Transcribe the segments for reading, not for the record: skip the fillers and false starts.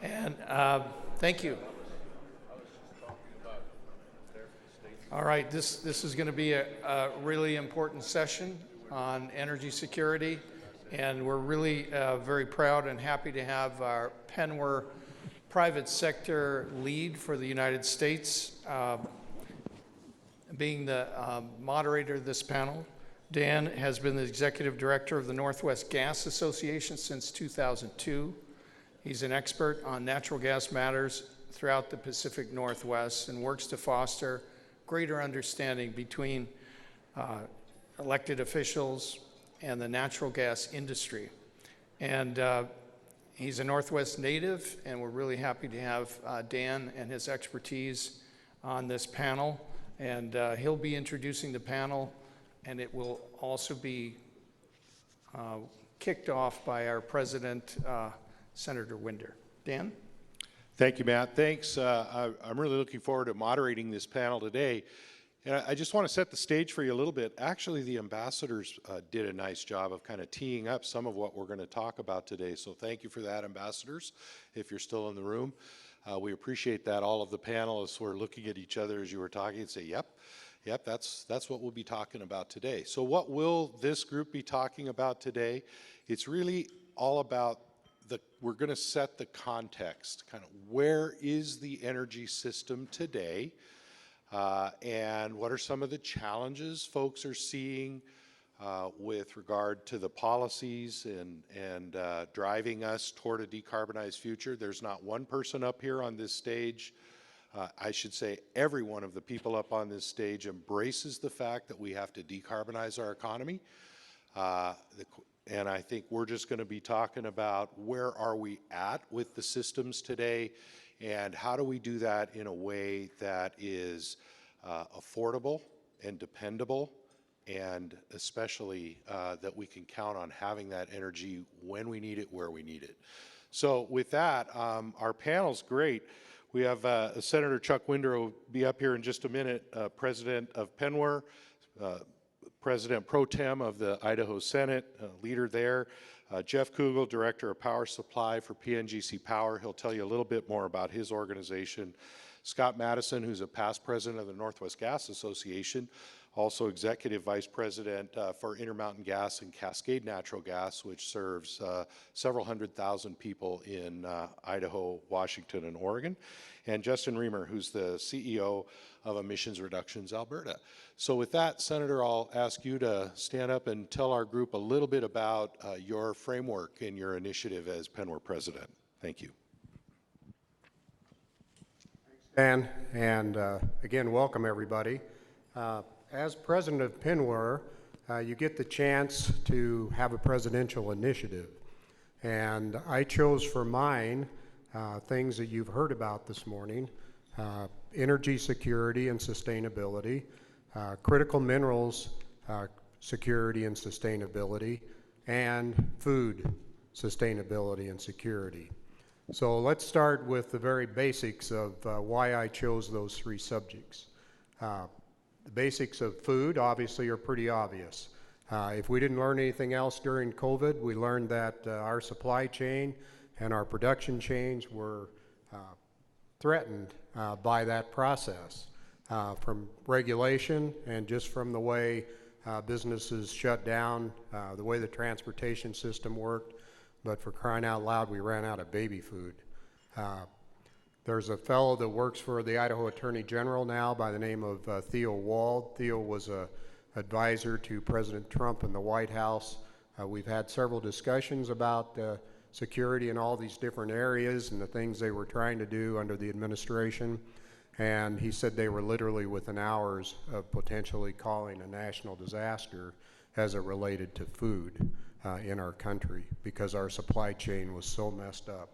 And thank you. All right, this is going to be a really important session on energy security, and we're really very proud and happy to have our PNWER private sector lead for the United States being the moderator of this panel. Dan has been the executive director of the Northwest Gas Association since 2002. He's an expert on natural gas matters throughout the Pacific Northwest and works to foster greater understanding between elected officials and the natural gas industry. And he's a Northwest native, and we're really happy to have Dan and his expertise on this panel. And he'll be introducing the panel, and it will also be kicked off by our president, Senator Winder. Dan? Thank you, Matt. Thanks. I'm really looking forward to moderating this panel today. And I just want to set the stage for you a little bit. Actually, the ambassadors did a nice job of kind of teeing up some of what we're going to talk about today. So thank you for that, ambassadors, if you're still in the room. We appreciate that. All of the panelists were looking at each other as you were talking and say, yep, that's what we'll be talking about today. So what will this group be talking about today? It's really all about we're going to set the context, kind of where is the energy system today, and what are some of the challenges folks are seeing with regard to the policies and driving us toward a decarbonized future. There's not one person up here on this stage, I should say every one of the people up on this stage embraces the fact that we have to decarbonize our economy. And I think we're just going to be talking about where are we at with the systems today and how do we do that in a way that is affordable and dependable, and especially that we can count on having that energy when we need it, where we need it. So with that, our panel's great. We have Senator Chuck Winder will be up here in just a minute, President of PNWER, President Pro Tem of the Idaho Senate, leader there. Jeff Kugel, Director of Power Supply for PNGC Power. He'll tell you a little bit more about his organization. Scott Madison, who's a past president of the Northwest Gas Association, also Executive Vice President for Intermountain Gas and Cascade Natural Gas, which serves several 100,000 people in Idaho, Washington, and Oregon. And Justin Riemer, who's the CEO of Emissions Reductions Alberta. So with that, Senator, I'll ask you to stand up and tell our group a little bit about your framework and your initiative as PNWER President. Thank you. Thanks, Dan, and again, welcome everybody. As President of PNWER, you get the chance to have a presidential initiative. And I chose for mine things that you've heard about this morning, energy security and sustainability, critical minerals security and sustainability, and food sustainability and security. So let's start with the very basics of why I chose those three subjects. The basics of food obviously are pretty obvious. If we didn't learn anything else during COVID, we learned that our supply chain and our production chains were threatened by that process, from regulation and just from the way businesses shut down, the way the transportation system worked. But for crying out loud, we ran out of baby food. There's a fellow that works for the Idaho Attorney General now by the name of Theo Wald. Theo was an advisor to President Trump in the White House. We've had several discussions about security in all these different areas and the things they were trying to do under the administration. And he said they were literally within hours of potentially calling a national disaster as it related to food in our country because our supply chain was so messed up.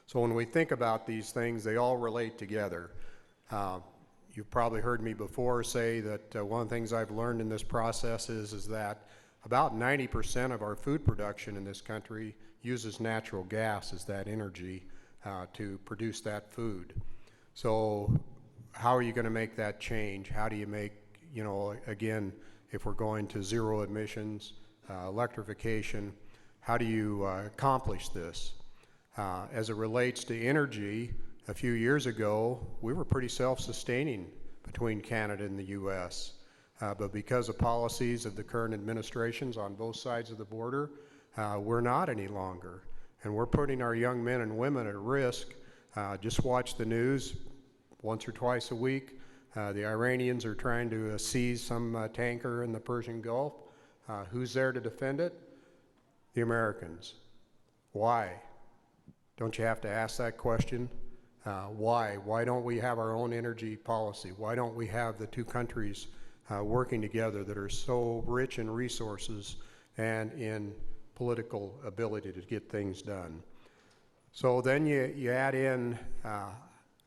So when we think about these things, they all relate together. You've probably heard me before say that one of the things I've learned in this process is that about 90% of our food production in this country uses natural gas as that energy to produce that food. So how are you going to make that change? How do you make, again, if we're going to zero emissions, electrification, how do you accomplish this? As it relates to energy, a few years ago, we were pretty self-sustaining between Canada and the U.S. But because of policies of the current administrations on both sides of the border, we're not any longer. And we're putting our young men and women at risk. Just watch the news once or twice a week. The Iranians are trying to seize some tanker in the Persian Gulf. Who's there to defend it? The Americans. Why? Don't you have to ask that question? Why? Why don't we have our own energy policy? Why don't we have the two countries working together that are so rich in resources and in political ability to get things done? So then you add in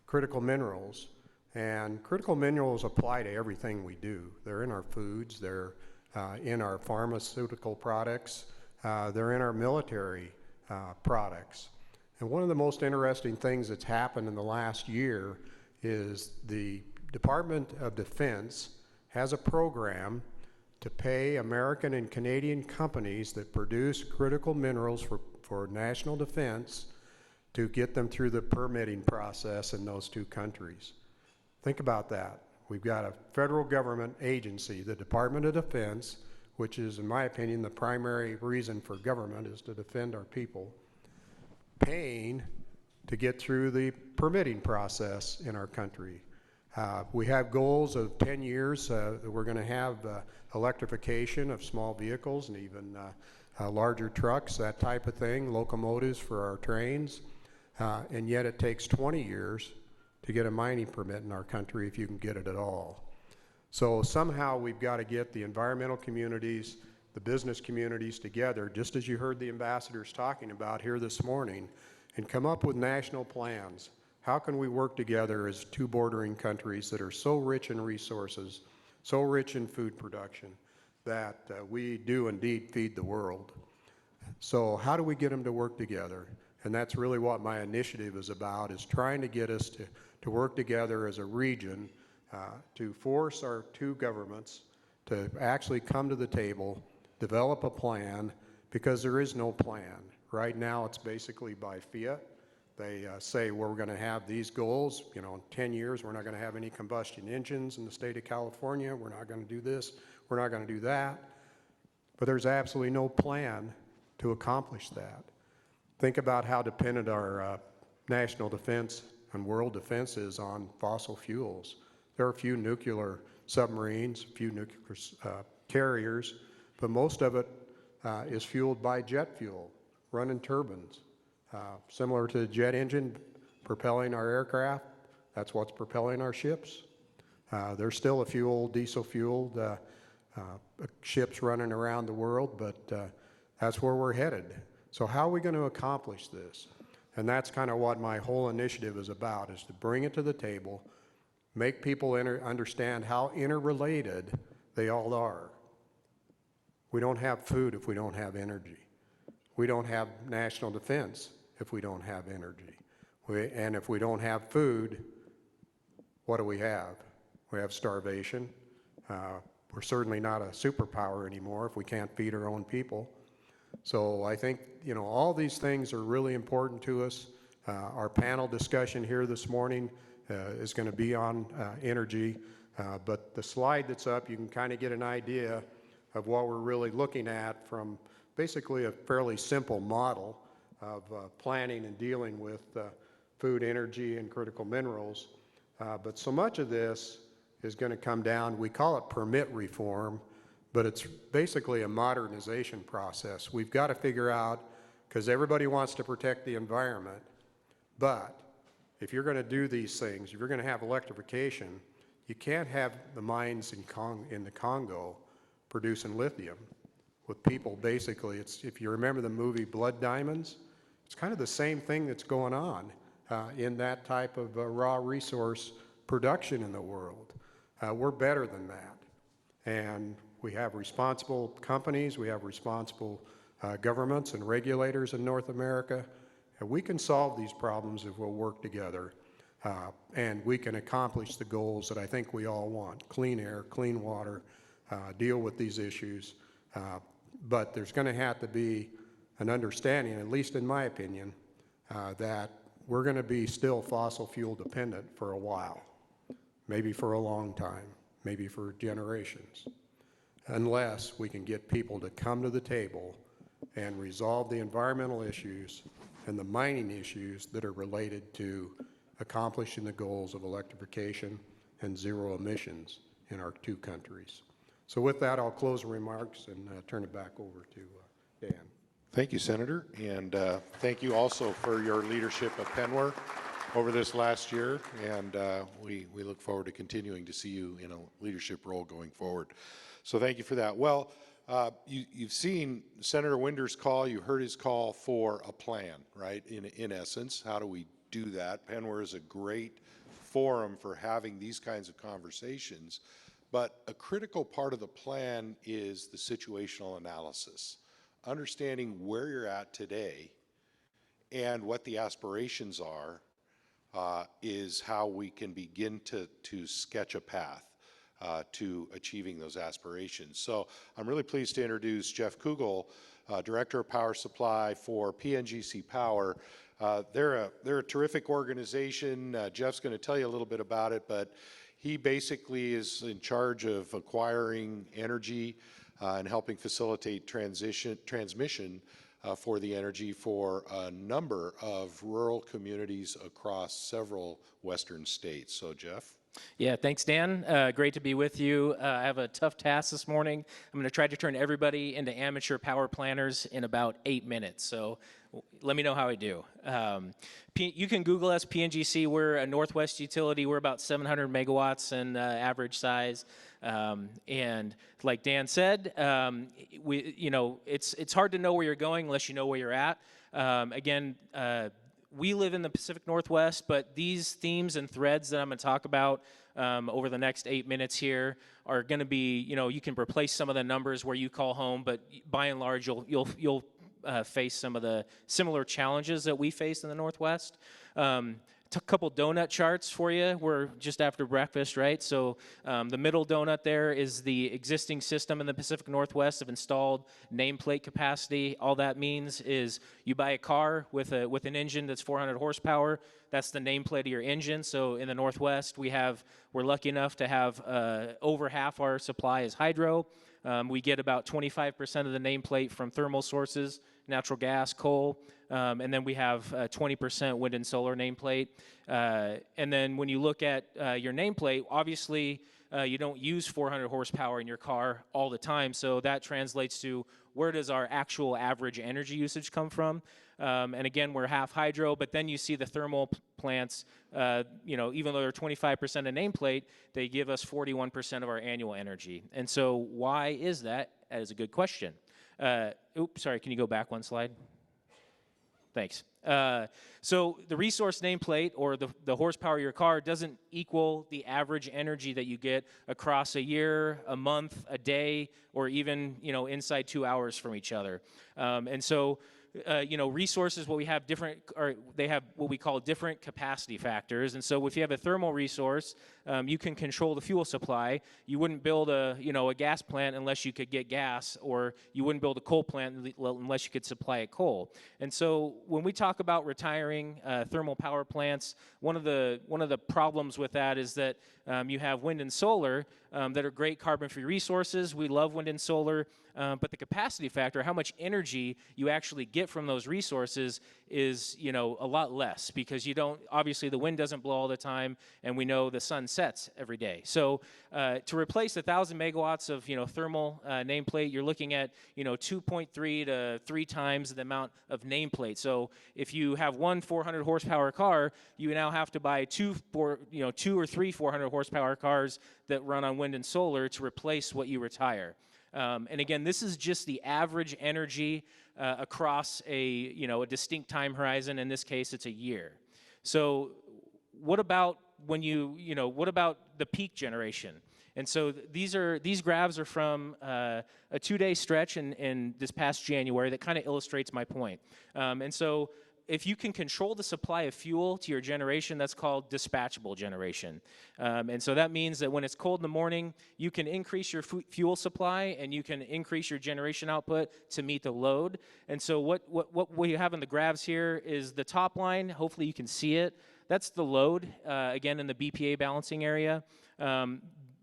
critical minerals, and critical minerals apply to everything we do. They're in our foods, they're in our pharmaceutical products, they're in our military products. And one of the most interesting things that's happened in the last year is the Department of Defense has a program to pay American and Canadian companies that produce critical minerals for national defense to get them through the permitting process in those two countries. Think about that. We've got a federal government agency, the Department of Defense, which is, in my opinion, the primary reason for government is to defend our people, paying to get through the permitting process in our country. We have goals of 10 years that we're going to have electrification of small vehicles and even larger trucks, that type of thing, locomotives for our trains, and yet it takes 20 years to get a mining permit in our country if you can get it at all. So somehow we've got to get the environmental communities, the business communities together, just as you heard the ambassadors talking about here this morning, and come up with national plans. How can we work together as two bordering countries that are so rich in resources, so rich in food production, that we do indeed feed the world? So how do we get them to work together? And that's really what my initiative is about, is trying to get us to work together as a region to force our two governments to actually come to the table, develop a plan, because there is no plan. Right now it's basically by fiat. They say, well, we're going to have these goals, in 10 years we're not going to have any combustion engines in the state of California, we're not going to do this, we're not going to do that. But there's absolutely no plan to accomplish that. Think about how dependent our national defense and world defense is on fossil fuels. There are a few nuclear submarines, a few nuclear carriers, but most of it is fueled by jet fuel, running turbines. Similar to the jet engine propelling our aircraft, that's what's propelling our ships. There's still a few old diesel-fueled ships running around the world, but that's where we're headed. So how are we going to accomplish this? And that's kind of what my whole initiative is about, is to bring it to the table, make people understand how interrelated they all are. We don't have food if we don't have energy. We don't have national defense if we don't have energy. And if we don't have food, what do we have? We have starvation. We're certainly not a superpower anymore if we can't feed our own people. So I think, all these things are really important to us. Our panel discussion here this morning is going to be on energy, but the slide that's up, you can kind of get an idea of what we're really looking at from basically a fairly simple model of planning and dealing with food, energy, and critical minerals. But so much of this is going to come down, we call it permit reform, but it's basically a modernization process. We've got to figure out, because everybody wants to protect the environment, but if you're going to do these things, if you're going to have electrification, you can't have the mines in the Congo producing lithium with people basically, if you remember the movie Blood Diamonds, it's kind of the same thing that's going on in that type of raw resource production in the world. We're better than that. And we have responsible companies, we have responsible governments and regulators in North America, and we can solve these problems if we'll work together. And we can accomplish the goals that I think we all want: clean air, clean water, deal with these issues. But there's going to have to be an understanding, at least in my opinion, that we're going to be still fossil fuel dependent for a while, maybe for a long time, maybe for generations, unless we can get people to come to the table and resolve the environmental issues and the mining issues that are related to accomplishing the goals of electrification and zero emissions in our two countries. So with that, I'll close the remarks and turn it back over to Dan. Thank you, Senator, and thank you also for your leadership of PNWER over this last year, and we look forward to continuing to see you in a leadership role going forward. So thank you for that. Well, you've seen Senator Winder's call, you heard his call for a plan, right? In essence, how do we do that? PNWER is a great forum for having these kinds of conversations, but a critical part of the plan is the situational analysis. Understanding where you're at today and what the aspirations are is how we can begin to sketch a path to achieving those aspirations. So I'm really pleased to introduce Jeff Kugel, Director of Power Supply for PNGC Power. They're a terrific organization. Jeff's going to tell you a little bit about it, but he basically is in charge of acquiring energy and helping facilitate transmission for the energy for a number of rural communities across several western states. So, Jeff? Yeah, thanks, Dan. Great to be with you. I have a tough task this morning. I'm going to try to turn everybody into amateur power planners in about 8 minutes. So let me know how I do. You can Google us, PNGC. We're a Northwest utility. We're about 700 megawatts in average size. And like Dan said, it's hard to know where you're going unless you know where you're at. We live in the Pacific Northwest, but these themes and threads that I'm going to talk about over the next 8 minutes here are going to be, you can replace some of the numbers where you call home, but by and large, you'll face some of the similar challenges that we face in the Northwest. A couple donut charts for you. We're just after breakfast, right? So the middle donut there is the existing system in the Pacific Northwest of installed nameplate capacity. All that means is you buy a car with an engine that's 400 horsepower. That's the nameplate of your engine. So in the Northwest, we're lucky enough to have over half our supply is hydro. We get about 25% of the nameplate from thermal sources, natural gas, coal, and then we have 20% wind and solar nameplate. And then when you look at your nameplate, obviously you don't use 400 horsepower in your car all the time, so that translates to where does our actual average energy usage come from? And again, we're half hydro, but then you see the thermal plants, even though they're 25% of nameplate, they give us 41% of our annual energy. And so why is that? That is a good question. Sorry, can you go back one slide? Thanks. So the resource nameplate, or the horsepower of your car, doesn't equal the average energy that you get across a year, a month, a day, or even inside 2 hours from each other. And so resources, they have what we call different capacity factors. And so if you have a thermal resource, you can control the fuel supply. You wouldn't build a gas plant unless you could get gas, or you wouldn't build a coal plant unless you could supply it coal. And so when we talk about retiring thermal power plants, one of the problems with that is that you have wind and solar that are great carbon-free resources. We love wind and solar, but the capacity factor, how much energy you actually get from those resources, is a lot less, because obviously the wind doesn't blow all the time, and we know the sun sets every day. So to replace 1,000 megawatts of thermal nameplate, you're looking at 2.3 to 3 times the amount of nameplate. So if you have one 400 horsepower car, you now have to buy two or three 400 horsepower cars that run on wind and solar to replace what you retire. And again, this is just the average energy across a distinct time horizon. In this case, it's a year. So what about what about the peak generation? And so these graphs are from a 2-day stretch in this past January that kind of illustrates my point. And so if you can control the supply of fuel to your generation, that's called dispatchable generation. And so that means that when it's cold in the morning, you can increase your fuel supply and you can increase your generation output to meet the load. And so what we have in the graphs here is the top line. Hopefully you can see it. That's the load, again, in the BPA balancing area.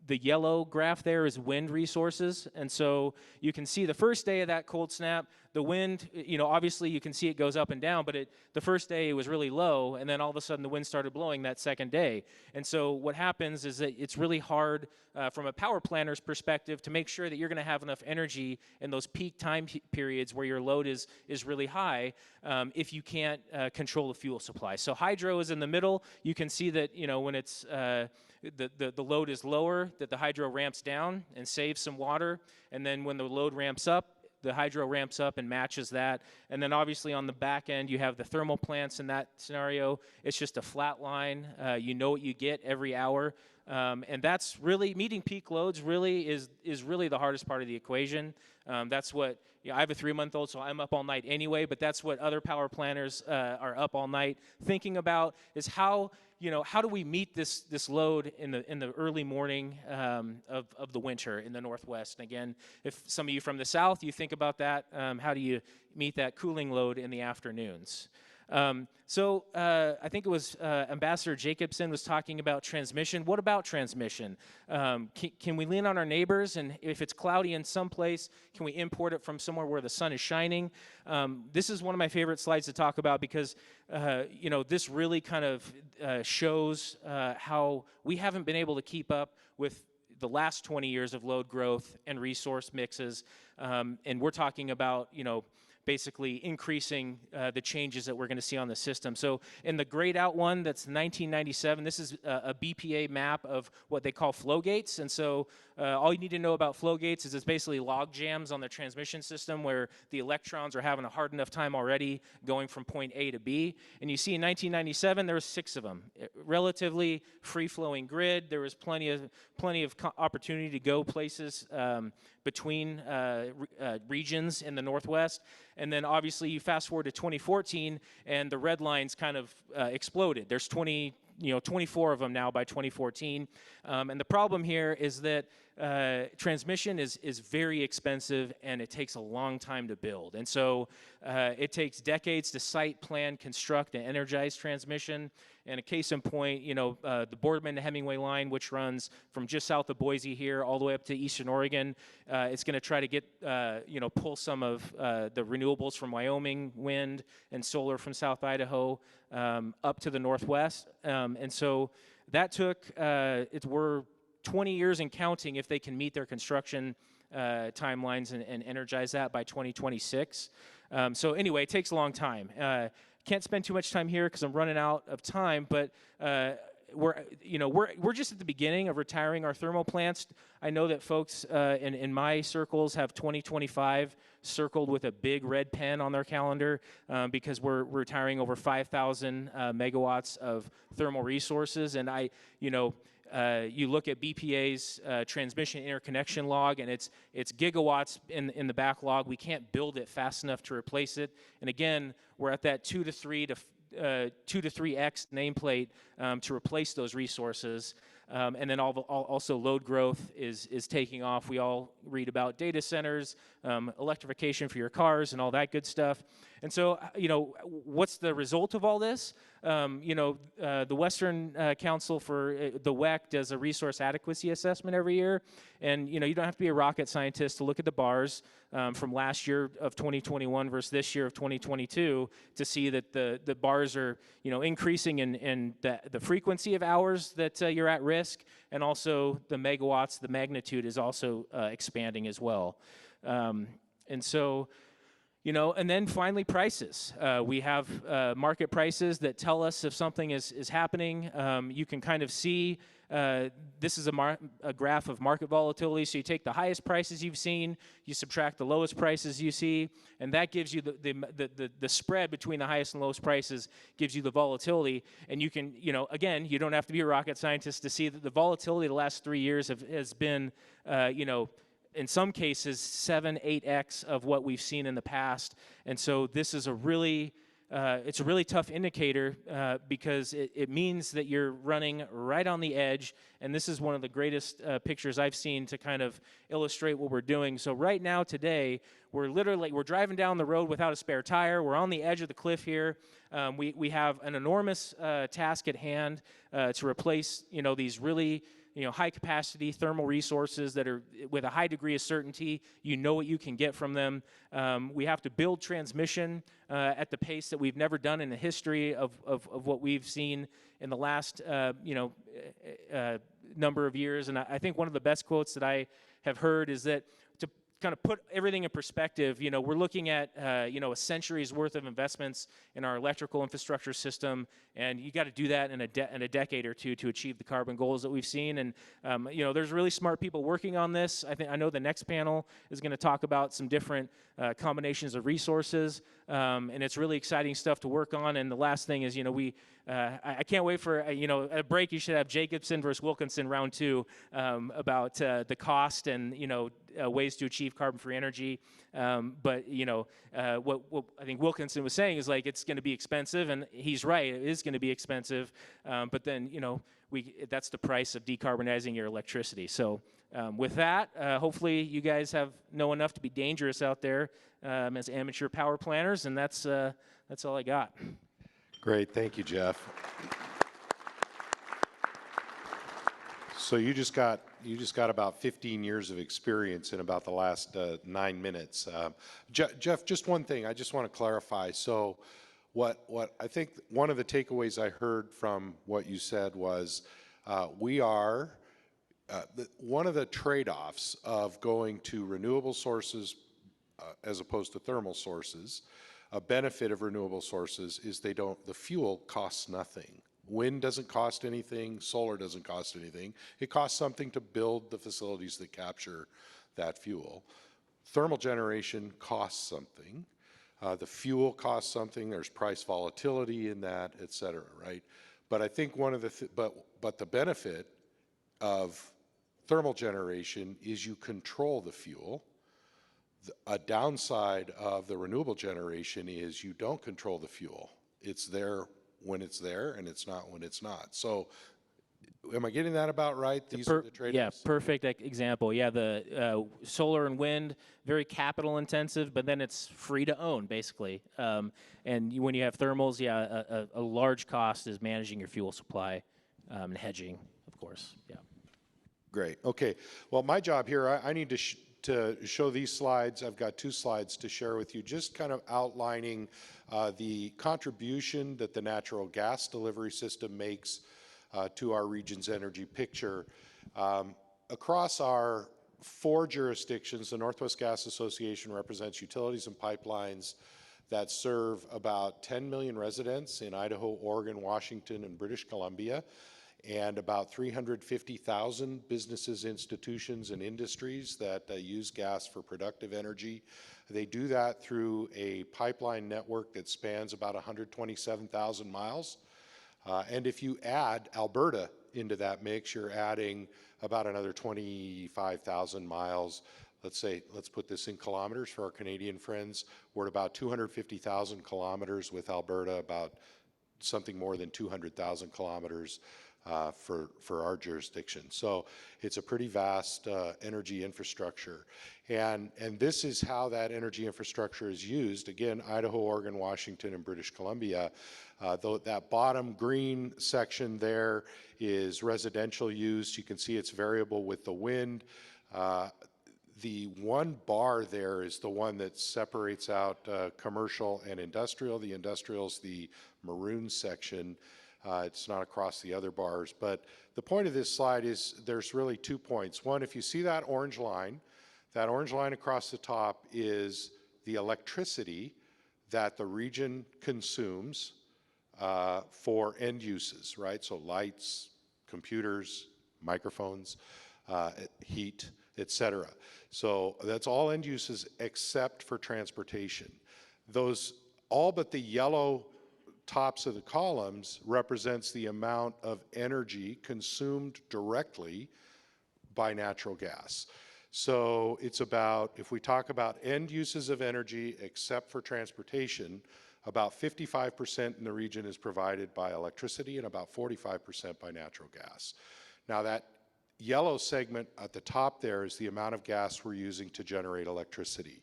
The yellow graph there is wind resources, and so you can see the first day of that cold snap, the wind, obviously you can see it goes up and down, but the first day it was really low, and then all of a sudden the wind started blowing that second day. And so what happens is that it's really hard from a power planner's perspective to make sure that you're going to have enough energy in those peak time periods where your load is really high if you can't control the fuel supply. So hydro is in the middle. You can see that when it's the load is lower, that the hydro ramps down and saves some water, and then when the load ramps up, the hydro ramps up and matches that. And then obviously on the back end, you have the thermal plants in that scenario. It's just a flat line. You know what you get every hour. And that's really, meeting peak loads really is really the hardest part of the equation. That's what, I have a 3-month-old, so I'm up all night anyway, but that's what other power planners are up all night thinking about, is how do we meet this load in the early morning of the winter in the Northwest? And again, if some of you from the South, you think about that, how do you meet that cooling load in the afternoons? So I think it was Ambassador Jacobson was talking about transmission. What about transmission? Can we lean on our neighbors? And if it's cloudy in some place, can we import it from somewhere where the sun is shining? This is one of my favorite slides to talk about because, this really kind of shows how we haven't been able to keep up with the last 20 years of load growth and resource mixes. And we're talking about, basically increasing the changes that we're going to see on the system. So in the grayed out one, that's 1997, this is a BPA map of what they call flow gates. And so all you need to know about flow gates is it's basically log jams on the transmission system where the electrons are having a hard enough time already going from point A to B. And you see in 1997, there were 6 of them. Relatively free-flowing grid. There was plenty of opportunity to go places between regions in the Northwest. And then obviously you fast forward to 2014 and the red lines kind of exploded. There's 24 of them now by 2014. And the problem here is that transmission is very expensive and it takes a long time to build. And so it takes decades to site, plan, construct, and energize transmission. And a case in point, the Boardman to Hemingway line, which runs from just south of Boise here all the way up to eastern Oregon, it's going to try to get, pull some of the renewables from Wyoming, wind and solar from South Idaho up to the Northwest. And so that took, we're 20 years and counting if they can meet their construction timelines and energize that by 2026. So anyway, it takes a long time. Can't spend too much time here because I'm running out of time, but we're just at the beginning of retiring our thermal plants. I know that folks in my circles have 2025 circled with a big red pen on their calendar because we're retiring over 5,000 megawatts of thermal resources. And you look at BPA's transmission interconnection log, and it's gigawatts in the backlog. We can't build it fast enough to replace it. And again, we're at that 2 to 3x nameplate to replace those resources. And then also load growth is taking off. We all read about data centers, electrification for your cars, and all that good stuff. And so, what's the result of all this? The Western Council for the WEC does a resource adequacy assessment every year. And, you don't have to be a rocket scientist to look at the bars from last year of 2021 versus this year of 2022 to see that the bars are, increasing in the frequency of hours that you're at risk, and also the megawatts, the magnitude is also expanding as well. And so, and then finally prices. We have market prices that tell us if something is happening. You can kind of see, this is a graph of market volatility. So you take the highest prices you've seen, you subtract the lowest prices you see, and that gives you the spread between the highest and lowest prices gives you the volatility. And you can, again, you don't have to be a rocket scientist to see that the volatility the last 3 years has been, in some cases, 7-8x of what we've seen in the past. And so this is a really it's a really tough indicator because it means that you're running right on the edge, and this is one of the greatest pictures I've seen to kind of illustrate what we're doing. So right now, today, we're driving down the road without a spare tire. We're on the edge of the cliff here. We have an enormous task at hand to replace, these really high capacity thermal resources that are with a high degree of certainty. You know what you can get from them. We have to build transmission at the pace that we've never done in the history of what we've seen in the last number of years. And I think one of the best quotes that I have heard is that to kind of put everything in perspective, we're looking at a century's worth of investments in our electrical infrastructure system, and you got to do that in a decade or two to achieve the carbon goals that we've seen. And there's really smart people working on this. I know the next panel is going to talk about some different combinations of resources, and it's really exciting stuff to work on. And the last thing is, I can't wait for a break. You should have Jacobson versus Wilkinson round 2 about the cost and ways to achieve carbon-free energy. But what I think Wilkinson was saying is like it's going to be expensive, and he's right. It is going to be expensive. But then that's the price of decarbonizing your electricity. So with that, hopefully you guys know enough to be dangerous out there as amateur power planners, and that's all I got. Great, thank you, Jeff. So you just got about 15 years of experience in about the last 9 minutes. Jeff, just one thing I just want to clarify. So what I think one of the takeaways I heard from what you said was one of the trade-offs of going to renewable sources as opposed to thermal sources, a benefit of renewable sources is the fuel costs nothing. Wind doesn't cost anything, solar doesn't cost anything. It costs something to build the facilities that capture that fuel. Thermal generation costs something. The fuel costs something. There's price volatility in that, et cetera, right? But I think but the benefit of thermal generation is you control the fuel. A downside of the renewable generation is you don't control the fuel. It's there when it's there, and it's not when it's not. So am I getting that about right? These are the trade-offs? Yeah, perfect example. Yeah, the solar and wind, very capital intensive, but then it's free to own, basically. And when you have thermals, yeah, a large cost is managing your fuel supply and hedging, of course. Yeah. Great. Okay. Well, my job here, I need to show these slides. I've got 2 slides to share with you, just kind of outlining the contribution that the natural gas delivery system makes to our region's energy picture. Across our 4 jurisdictions, the Northwest Gas Association represents utilities and pipelines that serve about 10 million residents in Idaho, Oregon, Washington, and British Columbia, and about 350,000 businesses, institutions, and industries that use gas for productive energy. They do that through a pipeline network that spans about 127,000 miles. And if you add Alberta into that mix, you're adding about another 25,000 miles. Let's put this in kilometers for our Canadian friends. We're at about 250,000 kilometers with Alberta, about something more than 200,000 kilometers for our jurisdiction. So it's a pretty vast energy infrastructure. And this is how that energy infrastructure is used. Again, Idaho, Oregon, Washington, and British Columbia. That bottom green section there is residential use. You can see it's variable with the wind. The one bar there is the one that separates out commercial and industrial. The industrial is the maroon section. It's not across the other bars. But the point of this slide is there's really 2 points. One, if you see that orange line across the top is the electricity that the region consumes for end uses, right? So lights, computers, microphones, heat, etc. So that's all end uses except for transportation. Those, all but the yellow tops of the columns represents the amount of energy consumed directly by natural gas. So it's about, if we talk about end uses of energy except for transportation, about 55% in the region is provided by electricity and about 45% by natural gas. Now that yellow segment at the top there is the amount of gas we're using to generate electricity.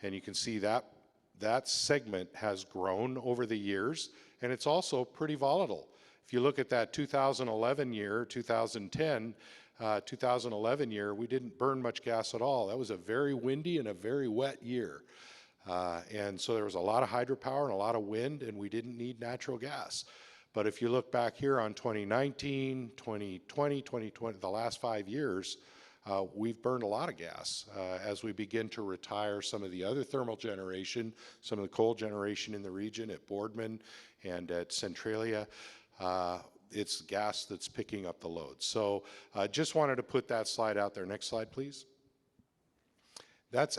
And you can see that that segment has grown over the years, and it's also pretty volatile. If you look at that 2011 year, 2010, 2011 year, we didn't burn much gas at all. That was a very windy and a very wet year. And so there was a lot of hydropower and a lot of wind, and we didn't need natural gas. But if you look back here on 2019, 2020, 2020, the last 5 years, we've burned a lot of gas as we begin to retire some of the other thermal generation, some of the coal generation in the region at Boardman and at Centralia. It's gas that's picking up the load. So just wanted to put that slide out there. Next slide, please. That's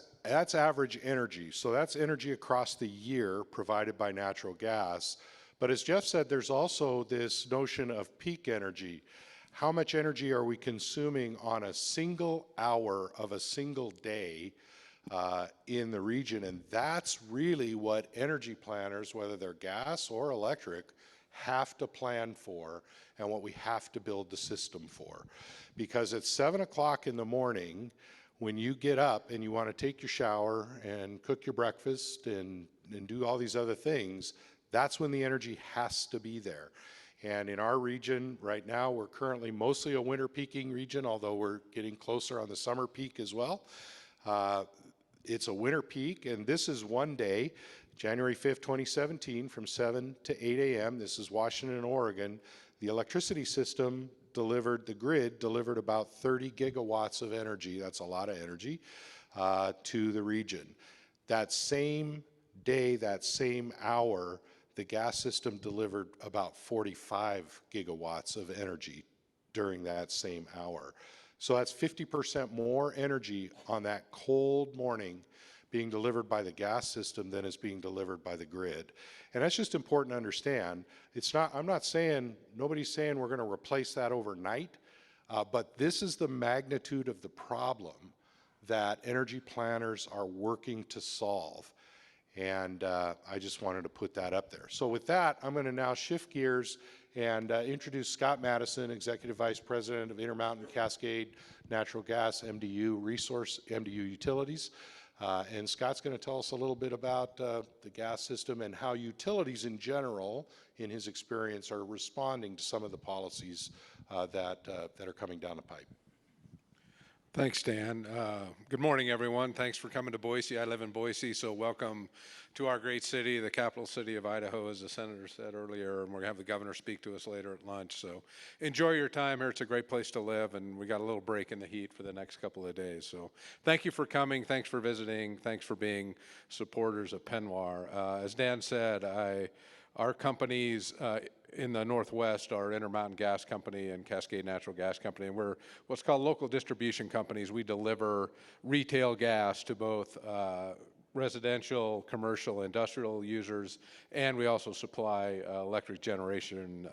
average energy. So that's energy across the year provided by natural gas. But as Jeff said, there's also this notion of peak energy. How much energy are we consuming on a single hour of a single day in the region? And that's really what energy planners, whether they're gas or electric, have to plan for, and what we have to build the system for. Because at 7 o'clock in the morning, when you get up and you want to take your shower and cook your breakfast and do all these other things, that's when the energy has to be there. And in our region right now, we're currently mostly a winter peaking region, although we're getting closer on the summer peak as well. It's a winter peak, and this is one day, January 5th, 2017, from 7 to 8 a.m. This is Washington and Oregon. The electricity system delivered, the grid delivered about 30 gigawatts of energy, that's a lot of energy, to the region. That same day, that same hour, the gas system delivered about 45 gigawatts of energy during that same hour. So that's 50% more energy on that cold morning being delivered by the gas system than is being delivered by the grid. And that's just important to understand. It's not, I'm not saying, nobody's saying we're going to replace that overnight, but this is the magnitude of the problem that energy planners are working to solve. And I just wanted to put that up there. So with that, I'm going to now shift gears and introduce Scott Madison, Executive Vice President of Intermountain Cascade Natural Gas, MDU Utilities. And Scott's going to tell us a little bit about the gas system and how utilities in general, in his experience, are responding to some of the policies that are coming down the pipe. Thanks, Dan. Good morning, everyone. Thanks for coming to Boise. I live in Boise, so welcome to our great city, the capital city of Idaho, as the senator said earlier, and we're going to have the governor speak to us later at lunch. So enjoy your time here. It's a great place to live, and we got a little break in the heat for the next couple of days. So thank you for coming. Thanks for visiting. Thanks for being supporters of PNWER. As Dan said, our companies in the Northwest are Intermountain Gas Company and Cascade Natural Gas Company, and we're what's called local distribution companies. We deliver retail gas to both residential, commercial, industrial users, and we also supply electric generation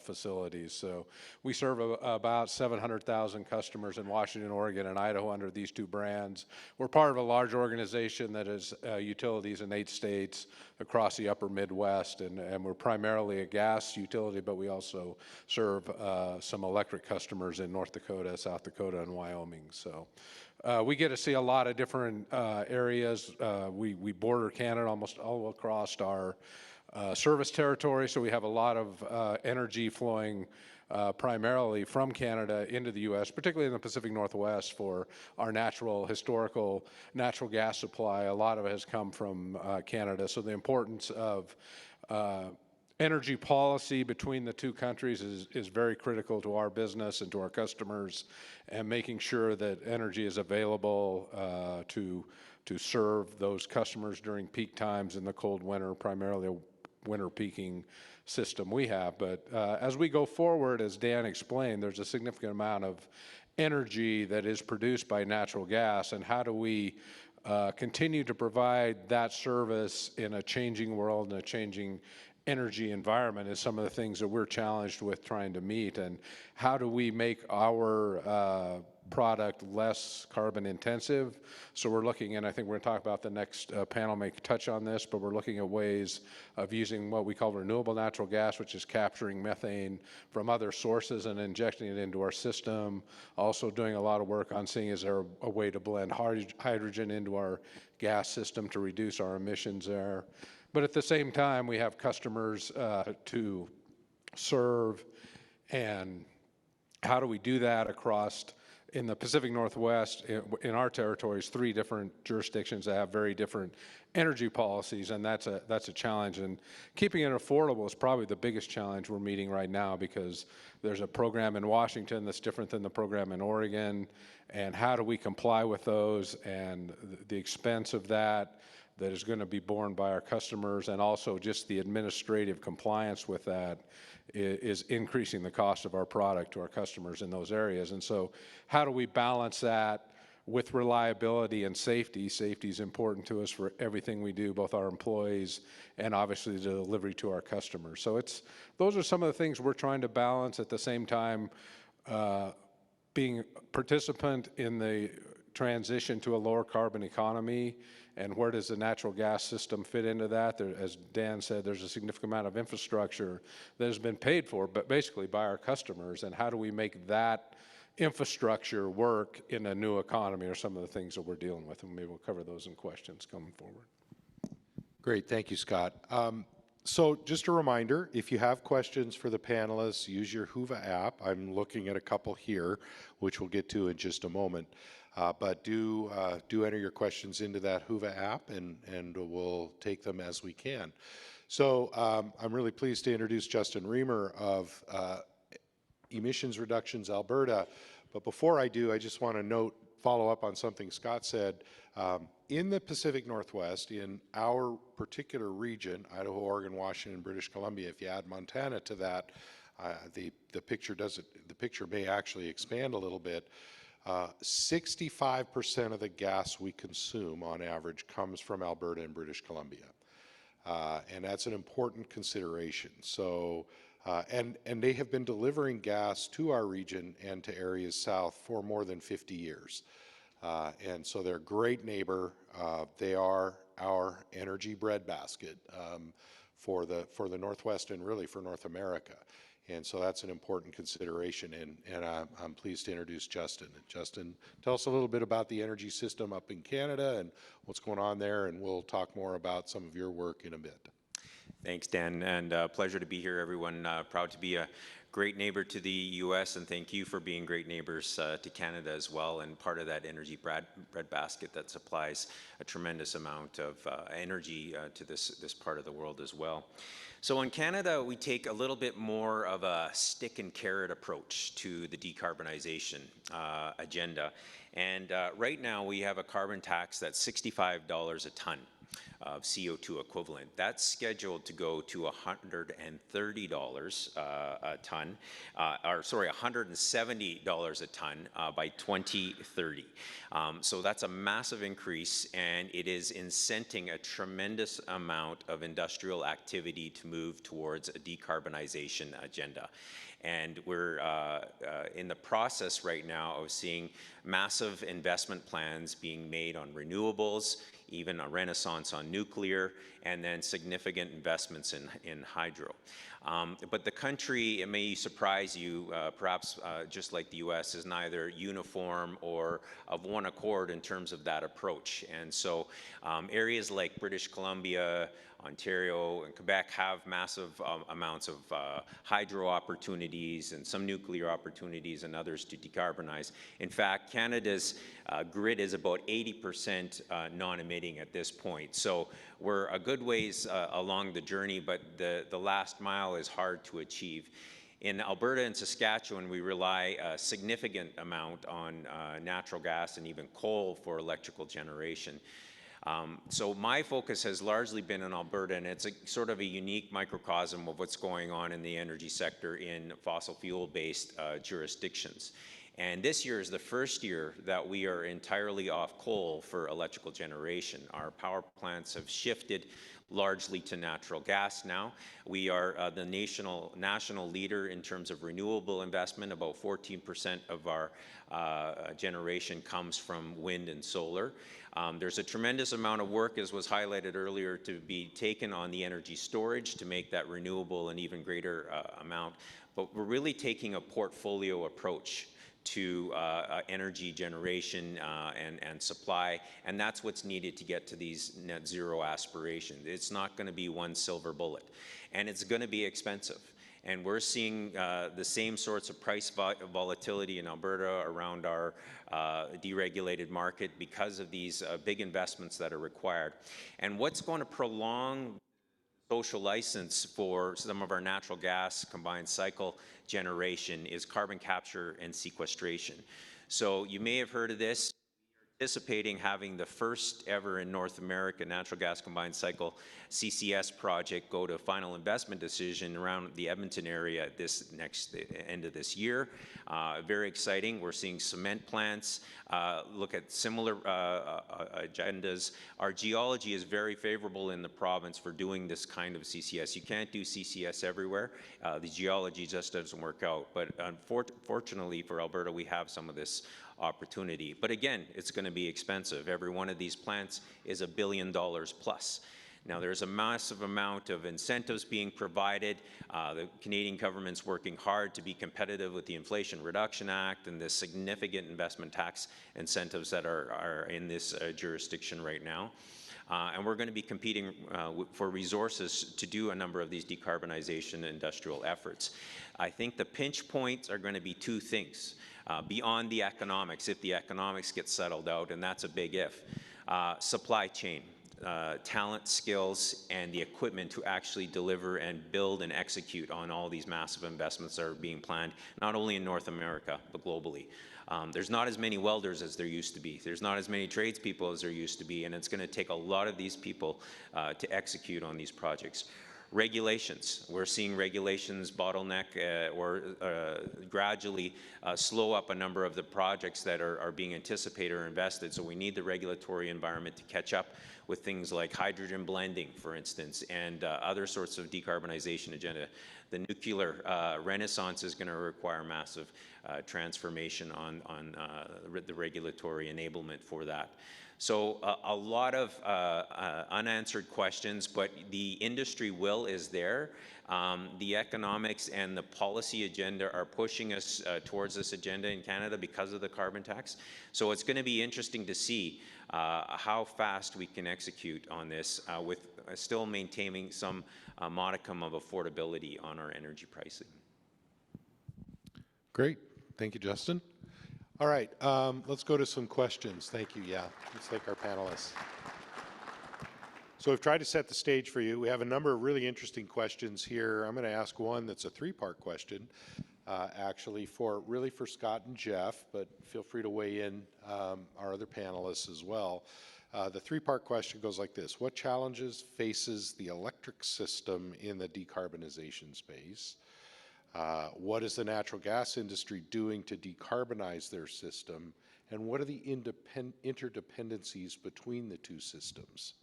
facilities. So we serve about 700,000 customers in Washington, Oregon, and Idaho under these two brands. We're part of a large organization that is utilities in 8 states across the upper Midwest, and we're primarily a gas utility, but we also serve some electric customers in North Dakota, South Dakota, and Wyoming. So we get to see a lot of different areas. We border Canada almost all across our service territory, so we have a lot of energy flowing primarily from Canada into the U.S., particularly in the Pacific Northwest for our historical natural gas supply. A lot of it has come from Canada, so the importance of energy policy between the two countries is very critical to our business and to our customers, and making sure that energy is available to serve those customers during peak times in the cold winter, primarily a winter peaking system we have. But as we go forward, as Dan explained, there's a significant amount of energy that is produced by natural gas, and how do we continue to provide that service in a changing world and a changing energy environment is some of the things that we're challenged with trying to meet. And how do we make our product less carbon intensive. So we're looking, and I think we're going to talk about the next panel may touch on this, but we're looking at ways of using what we call renewable natural gas, which is capturing methane from other sources and injecting it into our system. Also doing a lot of work on seeing is there a way to blend hydrogen into our gas system to reduce our emissions there. But at the same time, we have customers to serve, and how do we do that across, in the Pacific Northwest, in our territories, 3 different jurisdictions that have very different energy policies, and that's a challenge. And keeping it affordable is probably the biggest challenge we're meeting right now, because there's a program in Washington that's different than the program in Oregon, and how do we comply with those, and the expense of that is going to be borne by our customers, and also just the administrative compliance with that is increasing the cost of our product to our customers in those areas. And so how do we balance that with reliability and safety? Safety is important to us for everything we do, both our employees and obviously the delivery to our customers. So those are some of the things we're trying to balance, at the same time being a participant in the transition to a lower carbon economy. And where does the natural gas system fit into that? There, as Dan said, there's a significant amount of infrastructure that has been paid for, but basically by our customers. And how do we make that infrastructure work in a new economy, are some of the things that we're dealing with. And maybe we'll cover those in questions coming forward. Great, thank you, Scott. So just a reminder, if you have questions for the panelists, use your Whova app. I'm looking at a couple here, which we'll get to in just a moment. But do enter your questions into that Whova app, and we'll take them as we can. So I'm really pleased to introduce Justin Riemer of Emissions Reductions Alberta. But before I do, I just want to follow up on something Scott said. In the Pacific Northwest, in our particular region, Idaho, Oregon, Washington, British Columbia, if you add Montana to that, the picture may actually expand a little bit. 65% of the gas we consume on average comes from Alberta and British Columbia. And that's an important consideration. So, and they have been delivering gas to our region and to areas south for more than 50 years. And so they're a great neighbor. They are our energy breadbasket for the Northwest and really for North America. And so that's an important consideration, and I'm pleased to introduce Justin. And Justin, tell us a little bit about the energy system up in Canada and what's going on there, and we'll talk more about some of your work in a bit. Thanks, Dan, and pleasure to be here, everyone. Proud to be a great neighbor to the U.S., and thank you for being great neighbors to Canada as well, and part of that energy breadbasket that supplies a tremendous amount of energy to this part of the world as well. So in Canada, we take a little bit more of a stick and carrot approach to the decarbonization agenda. And right now we have a carbon tax that's $65 a ton of CO2 equivalent. That's scheduled to go to $130 a ton, $170 a ton by 2030. So that's a massive increase, and it is incenting a tremendous amount of industrial activity to move towards a decarbonization agenda. And we're in the process right now of seeing massive investment plans being made on renewables, even a renaissance on nuclear, and then significant investments in hydro. But the country, it may surprise you, perhaps just like the US, is neither uniform or of one accord in terms of that approach. And so areas like British Columbia, Ontario, and Quebec have massive amounts of hydro opportunities and some nuclear opportunities and others to decarbonize. In fact, Canada's grid is about 80% non-emitting at this point. So we're a good ways along the journey, but the last mile is hard to achieve. In Alberta and Saskatchewan, we rely a significant amount on natural gas and even coal for electrical generation. So my focus has largely been in Alberta, and it's a sort of a unique microcosm of what's going on in the energy sector in fossil fuel-based jurisdictions. And this year is the first year that we are entirely off coal for electrical generation. Our power plants have shifted largely to natural gas now. We are the national leader in terms of renewable investment. About 14% of our generation comes from wind and solar. There's a tremendous amount of work, as was highlighted earlier, to be taken on the energy storage to make that renewable an even greater amount. But we're really taking a portfolio approach to energy generation and supply, and that's what's needed to get to these net zero aspirations. It's not going to be one silver bullet, and it's going to be expensive. And we're seeing the same sorts of price volatility in Alberta around our deregulated market because of these big investments that are required. And what's going to prolong social license for some of our natural gas combined cycle generation is carbon capture and sequestration. So you may have heard of this. We're anticipating having the first ever in North America natural gas combined cycle CCS project go to final investment decision around the Edmonton area this next end of this year. Very exciting. We're seeing cement plants look at similar agendas. Our geology is very favorable in the province for doing this kind of CCS. You can't do CCS everywhere. The geology just doesn't work out. But unfortunately for Alberta, we have some of this opportunity. But again, it's going to be expensive. Every one of these plants is $1 billion plus. Now, there's a massive amount of incentives being provided. The Canadian government's working hard to be competitive with the Inflation Reduction Act and the significant investment tax incentives that are in this jurisdiction right now. And we're going to be competing for resources to do a number of these decarbonization industrial efforts. I think the pinch points are going to be two things. Beyond the economics, if the economics get settled out, and that's a big if, supply chain. Talent, skills, and the equipment to actually deliver and build and execute on all these massive investments that are being planned, not only in North America, but globally. There's not as many welders as there used to be. There's not as many tradespeople as there used to be, and it's going to take a lot of these people to execute on these projects. Regulations. We're seeing regulations bottleneck or gradually slow up a number of the projects that are being anticipated or invested. So we need the regulatory environment to catch up with things like hydrogen blending, for instance, and other sorts of decarbonization agenda. The nuclear renaissance is going to require massive transformation on the regulatory enablement for that. So a lot of unanswered questions, but the industry will is there. The economics and the policy agenda are pushing us towards this agenda in Canada because of the carbon tax. So it's going to be interesting to see how fast we can execute on this with still maintaining some modicum of affordability on our energy pricing. Great. Thank you, Justin. All right, let's go to some questions. Thank you. Yeah, let's thank our panelists. So we've tried to set the stage for you. We have a number of really interesting questions here. I'm going to ask one that's a three-part question, actually, for Scott and Jeff, but feel free to weigh in, our other panelists as well. The three-part question goes like this. What challenges faces the electric system in the decarbonization space? What is the natural gas industry doing to decarbonize their system? And what are the interdependencies between the two systems?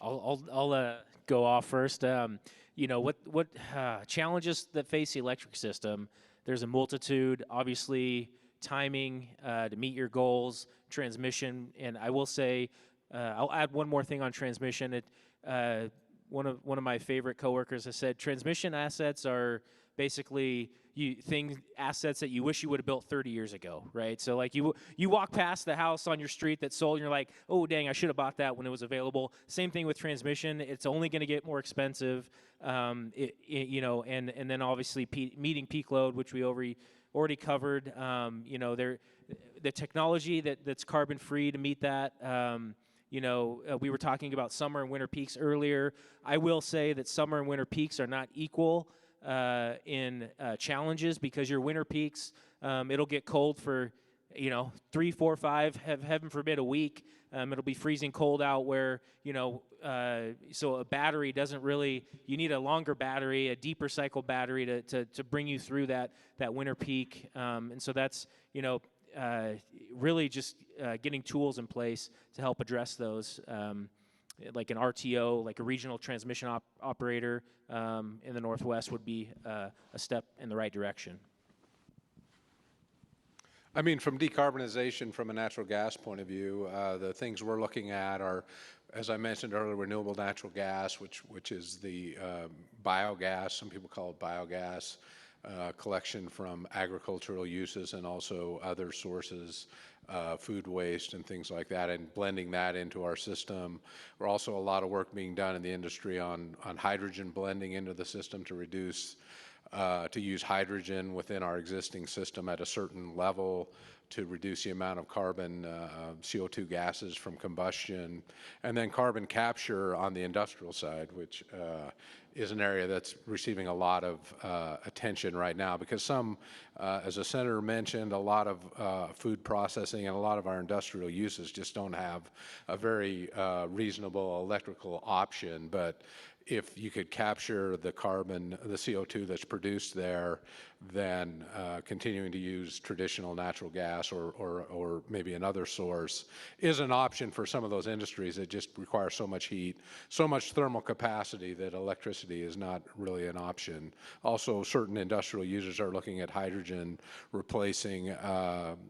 I'll go off first. You know, what challenges that face the electric system? There's a multitude, obviously, timing to meet your goals, transmission, and I will say, I'll add one more thing on transmission. One of my favorite coworkers has said transmission assets are basically assets that you wish you would have built 30 years ago, right? So like you walk past the house on your street that's sold, and you're like, oh dang, I should have bought that when it was available. Same thing with transmission; it's only going to get more expensive, you know, and then obviously meeting peak load, which we already covered. You know, the technology that's carbon free to meet that. You know, we were talking about summer and winter peaks earlier. I will say that summer and winter peaks are not equal in challenges, because your winter peaks, it'll get cold for 3, 4, 5, heaven forbid, a week. It'll be freezing cold out where, so a battery doesn't really, you need a longer battery, a deeper cycle battery to bring you through that winter peak. And so that's, really just getting tools in place to help address those, like an RTO, like a regional transmission operator in the Northwest would be a step in the right direction. I mean, from decarbonization from a natural gas point of view, the things we're looking at are, as I mentioned earlier, renewable natural gas, which is the biogas, some people call it biogas, collection from agricultural uses and also other sources, food waste and things like that, and blending that into our system. We're also a lot of work being done in the industry on hydrogen blending into the system to reduce to use hydrogen within our existing system at a certain level to reduce the amount of carbon, CO2 gases from combustion, and then carbon capture on the industrial side, which is an area that's receiving a lot of attention right now because some, as the senator mentioned, a lot of food processing and a lot of our industrial uses just don't have a very reasonable electrical option. But if you could capture the carbon, the CO2 that's produced there, then continuing to use traditional natural gas or maybe another source is an option for some of those industries that just require so much heat, so much thermal capacity that electricity is not really an option. Also, certain industrial users are looking at hydrogen replacing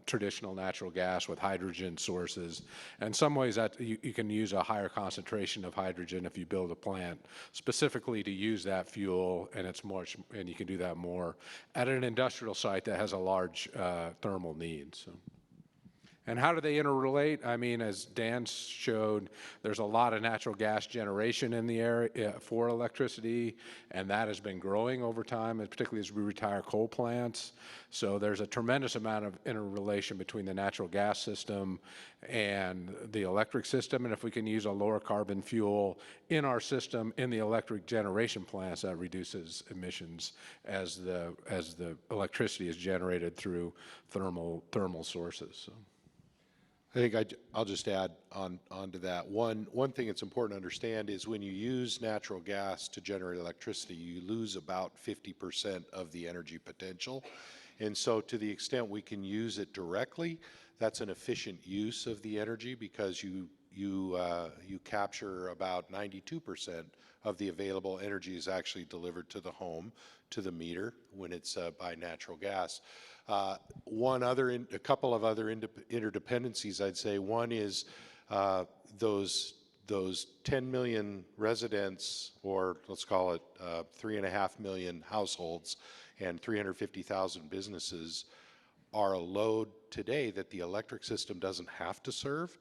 traditional natural gas with hydrogen sources. And some ways that you can use a higher concentration of hydrogen if you build a plant specifically to use that fuel, and you can do that more at an industrial site that has a large thermal need. So. And how do they interrelate? I mean, as Dan showed, there's a lot of natural gas generation in the area for electricity, and that has been growing over time, and particularly as we retire coal plants. So there's a tremendous amount of interrelation between the natural gas system and the electric system, and if we can use a lower carbon fuel in our system in the electric generation plants, that reduces emissions as the electricity is generated through thermal sources. So. I think I'll just add onto that. One thing that's important to understand is when you use natural gas to generate electricity, you lose about 50% of the energy potential. And so to the extent we can use it directly, that's an efficient use of the energy because you capture about 92% of the available energy is actually delivered to the home, to the meter when it's by natural gas. A couple of other interdependencies, I'd say. One is those 10 million residents, or let's call it 3.5 million households and 350,000 businesses are a load today that the electric system doesn't have to serve.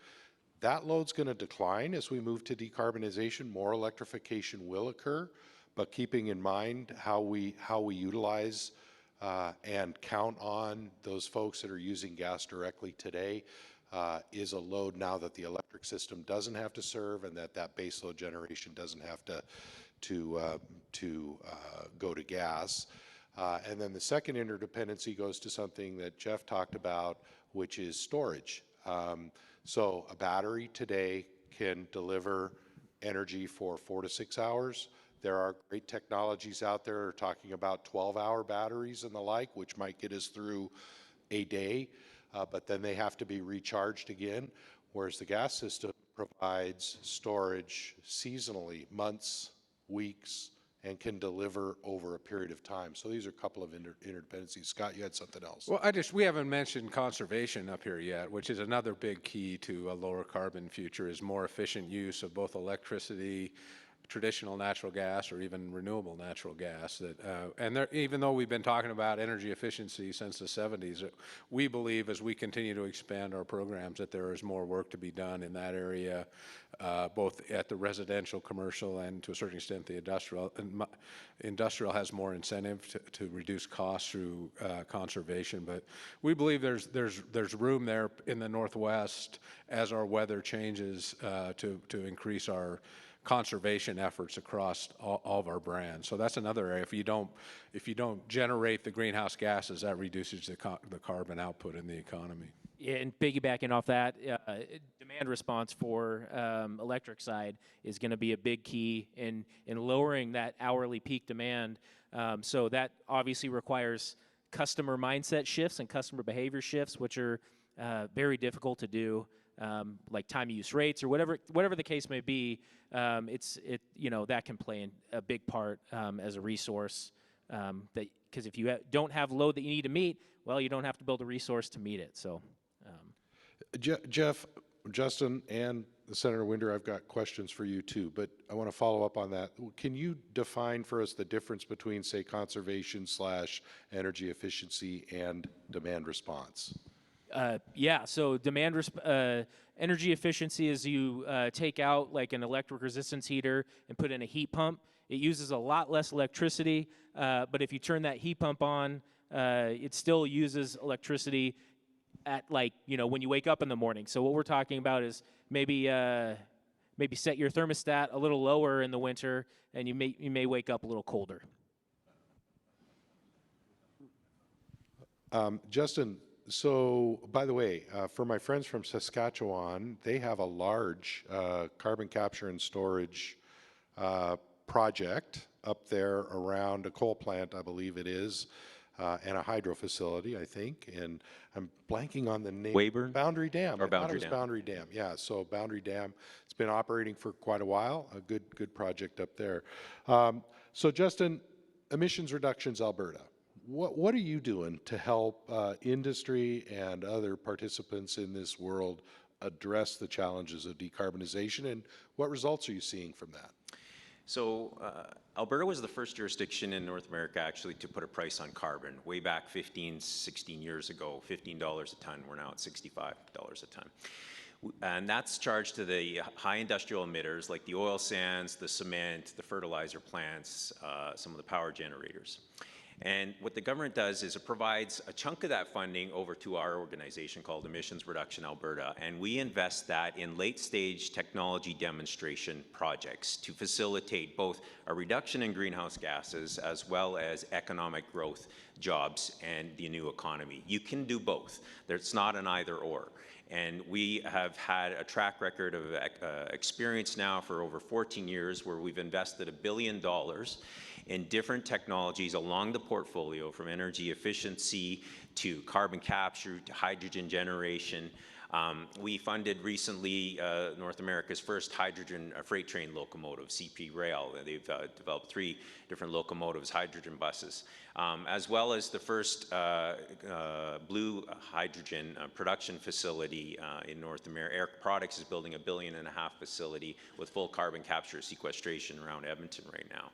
That load's going to decline as we move to decarbonization. More electrification will occur, but keeping in mind how we utilize and count on those folks that are using gas directly today is a load now that the electric system doesn't have to serve, and that baseload generation doesn't have to go to gas. And then the second interdependency goes to something that Jeff talked about, which is storage. So a battery today can deliver energy for 4 to 6 hours. There are great technologies out there talking about 12-hour batteries and the like, which might get us through a day, but then they have to be recharged again, whereas the gas system provides storage seasonally, months, weeks, and can deliver over a period of time. So these are a couple of interdependencies. Scott, you had something else. Well, we haven't mentioned conservation up here yet, which is another big key to a lower carbon future, is more efficient use of both electricity, traditional natural gas, or even renewable natural gas. Even though we've been talking about energy efficiency since the 70s, we believe as we continue to expand our programs that there is more work to be done in that area, both at the residential, commercial, and to a certain extent the industrial. And industrial has more incentive to reduce costs through conservation, but we believe there's room there in the Northwest as our weather changes to increase our conservation efforts across all of our brands. So that's another area. If you don't generate the greenhouse gases, that reduces the carbon output in the economy. And piggybacking off that, demand response for electric side is going to be a big key in lowering that hourly peak demand. So that obviously requires customer mindset shifts and customer behavior shifts, which are very difficult to do, like time use rates or whatever the case may be. That can play a big part as a resource. Because if you don't have load that you need to meet, well, you don't have to build a resource to meet it. So. Jeff, Justin, and Senator Winder, I've got questions for you too, but I want to follow up on that. Can you define for us the difference between, say, conservation / energy efficiency and demand response? Yeah, so energy efficiency is you take out like an electric resistance heater and put in a heat pump. It uses a lot less electricity, but if you turn that heat pump on, it still uses electricity at when you wake up in the morning. So what we're talking about is maybe set your thermostat a little lower in the winter, and you may wake up a little colder. Justin, so by the way, for my friends from Saskatchewan, they have a large carbon capture and storage project up there around a coal plant, I believe it is, and a hydro facility, I think. And I'm blanking on the name. Weyburn? Boundary Dam. Or I thought Boundary it was Dam. Boundary Dam. Yeah, so Boundary Dam. It's been operating for quite a while. A good project up there. So Justin, Emissions Reductions Alberta. What are you doing to help industry and other participants in this world address the challenges of decarbonization, and what results are you seeing from that? So Alberta was the first jurisdiction in North America actually to put a price on carbon. Way back 16 years ago, $15 a ton. We're now at $65 a ton. And that's charged to the high industrial emitters like the oil sands, the cement, the fertilizer plants, some of the power generators. And what the government does is it provides a chunk of that funding over to our organization called Emissions Reduction Alberta, and we invest that in late-stage technology demonstration projects to facilitate both a reduction in greenhouse gases as well as economic growth, jobs, and the new economy. You can do both. It's not an either-or. And we have had a track record of experience now for over 14 years where we've invested $1 billion in different technologies along the portfolio, from energy efficiency to carbon capture to hydrogen generation. We funded recently North America's first hydrogen freight train locomotive, CP Rail. They've developed 3 different locomotives, hydrogen buses, as well as the first blue hydrogen production facility in North America. Air Products is building a $1.5 billion facility with full carbon capture sequestration around Edmonton right now.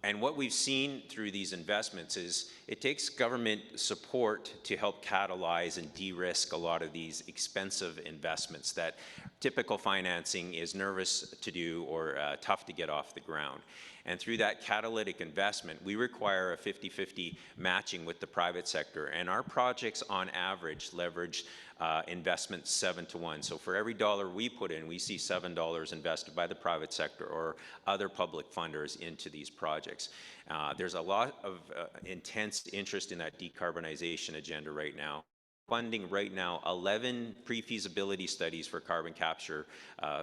And what we've seen through these investments is it takes government support to help catalyze and de-risk a lot of these expensive investments that typical financing is nervous to do or tough to get off the ground. And through that catalytic investment, we require a 50-50 matching with the private sector. And our projects on average leverage investment 7 to 1. So for every dollar we put in, we see $7 invested by the private sector or other public funders into these projects. There's a lot of intense interest in that decarbonization agenda right now. Funding right now 11 pre-feasibility studies for carbon capture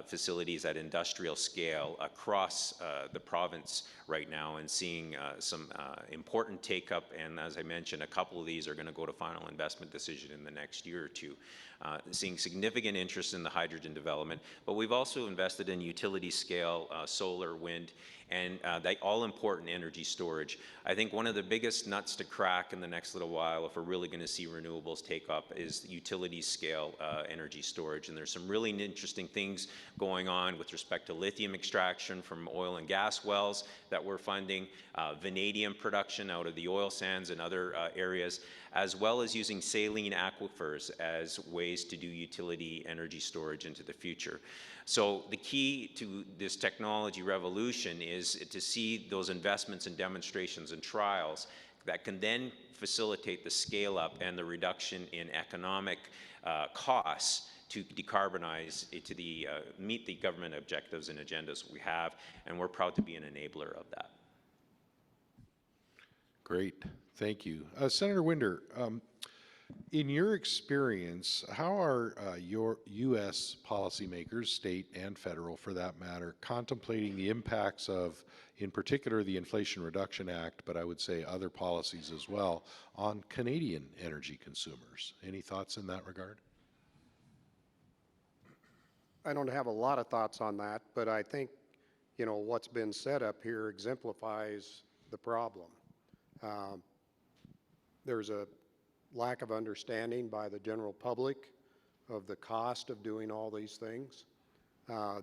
facilities at industrial scale across the province right now, and seeing some important take-up. And as I mentioned, a couple of these are going to go to final investment decision in the next year or two. Seeing significant interest in the hydrogen development, but we've also invested in utility scale solar, wind, and the all-important energy storage. I think one of the biggest nuts to crack in the next little while, if we're really going to see renewables take up, is utility scale energy storage. And there's some really interesting things going on with respect to lithium extraction from oil and gas wells that we're funding, vanadium production out of the oil sands and other areas, as well as using saline aquifers as ways to do utility energy storage into the future. So the key to this technology revolution is to see those investments and demonstrations and trials that can then facilitate the scale up and the reduction in economic costs to decarbonize, to meet the government objectives and agendas we have, and we're proud to be an enabler of that. Great, thank you. Senator Winder, In your experience, how are your U.S. policymakers, state and federal for that matter, contemplating the impacts of, in particular, the Inflation Reduction Act, but I would say other policies as well, on Canadian energy consumers? Any thoughts in that regard? I don't have a lot of thoughts on that, but I think, you know, what's been set up here exemplifies the problem. There's a lack of understanding by the general public of the cost of doing all these things,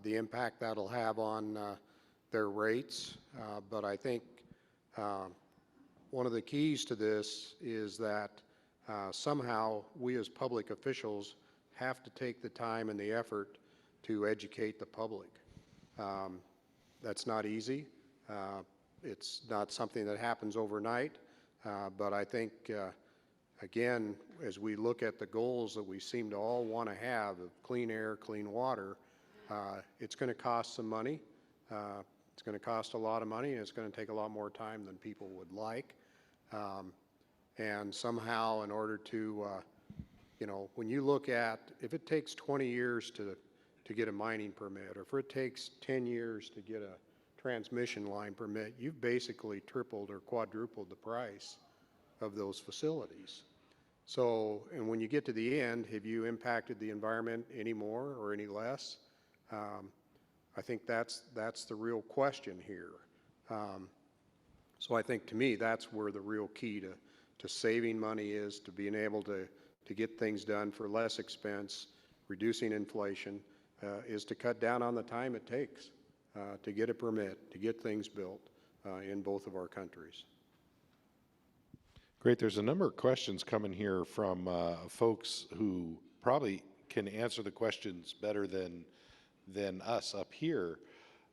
the impact that'll have on their rates. But I think one of the keys to this is that somehow we as public officials have to take the time and the effort to educate the public. That's not easy. It's not something that happens overnight, but I think again, as we look at the goals that we seem to all want to have of clean air, clean water, it's going to cost some money. It's going to cost a lot of money, and it's going to take a lot more time than people would like. And somehow, in order to, you know, when you look at, if it takes 20 years to get a mining permit, or if it takes 10 years to get a transmission line permit, you've basically tripled or quadrupled the price of those facilities. So, and when you get to the end, have you impacted the environment any more or any less? I think that's the real question here. So I think, to me, that's where the real key to saving money is, to being able to get things done for less expense, reducing inflation, is to cut down on the time it takes to get a permit, to get things built in both of our countries. Great. There's a number of questions coming here from folks who probably can answer the questions better than us up here.